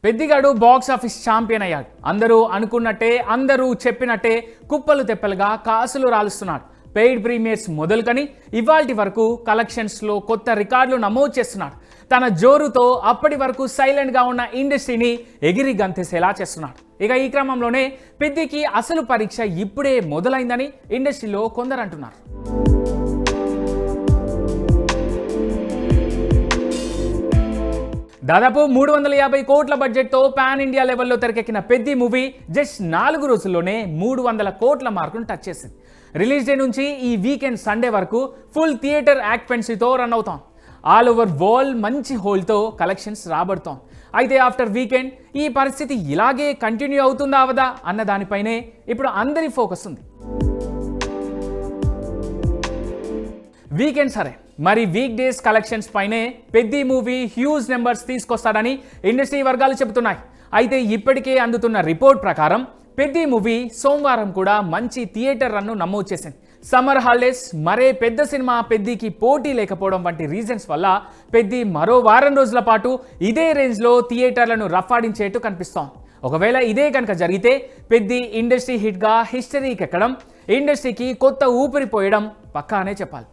పెద్దిగాడు box office champion అయ్యాడు. అందరూ అనుకున్నట్టే, అందరూ చెప్పినట్టే కుప్పలు తెప్పలుగా కాసులు రాలుస్తున్నాడు. పెయిడ్ ప్రీమియర్స్ మొదలుకొని ఇవాల్టి వరకు కలెక్షన్స్లో కొత్త రికార్డులు నమోదు చేస్తున్నాడు. తన జోరుతో అప్పటి వరకు సైలెంట్గా ఉన్న ఇండస్ట్రీని ఎగిరి గంతేసేలా చేస్తున్నాడు. ఇక ఈ క్రమంలోనే పెద్దికి అసలు పరీక్ష ఇప్పుడే మొదలైందని ఇండస్ట్రీలో కొందరు అంటున్నారు. దాదాపు 350 కోట్ల బడ్జెట్తో పాన్ ఇండియా లెవెల్లో తెరకెక్కిన పెద్ది మూవీ జస్ట్ 4 రోజుల్లోనే 300 కోట్ల మార్కును టచ్ చేసింది. రిలీజ్ డే నుంచి ఈ వీకెండ్ సండే వరకు ఫుల్ థియేటర్ యాక్పెన్సీతో రన్ అవుతాం. ఆల్ ఓవర్ వరల్డ్ మంచి హోల్తో కలెక్షన్స్ రాబడతాం. అయితే ఆఫ్టర్ వీకెండ్ ఈ పరిస్థితి ఇలాగే కంటిన్యూ అవుతుందా అవదా అన్న దానిపైనే ఇప్పుడు అందరి ఫోకస్ ఉంది. వీకెండ్ సరే, మరి వీక్ డేస్ కలెక్షన్స్ పైనే పెద్ది మూవీ హ్యూజ్ నెంబర్స్ తీసుకొస్తాడని ఇండస్ట్రీ వర్గాలు చెబుతున్నాయి. అయితే ఇప్పటికే అందుతున్న రిపోర్ట్ ప్రకారం పెద్ది మూవీ సోమవారం కూడా మంచి థియేటర్ రన్ను నమోదు చేసింది. సమ్మర్ హాలిడేస్, మరే పెద్ద సినిమా పెద్దికి పోటీ లేకపోవడం వంటి రీజన్స్ వల్ల పెద్ది మరో వారం రోజుల పాటు ఇదే రేంజ్లో థియేటర్లను రఫాడించేట్టు కనిపిస్తోంది. ఒకవేళ ఇదే కనుక జరిగితే పెద్ది ఇండస్ట్రీ హిట్గా హిస్టరీకి ఎక్కడం, ఇండస్ట్రీకి కొత్త ఊపిరి పోయడం పక్కానే చెప్పాలి.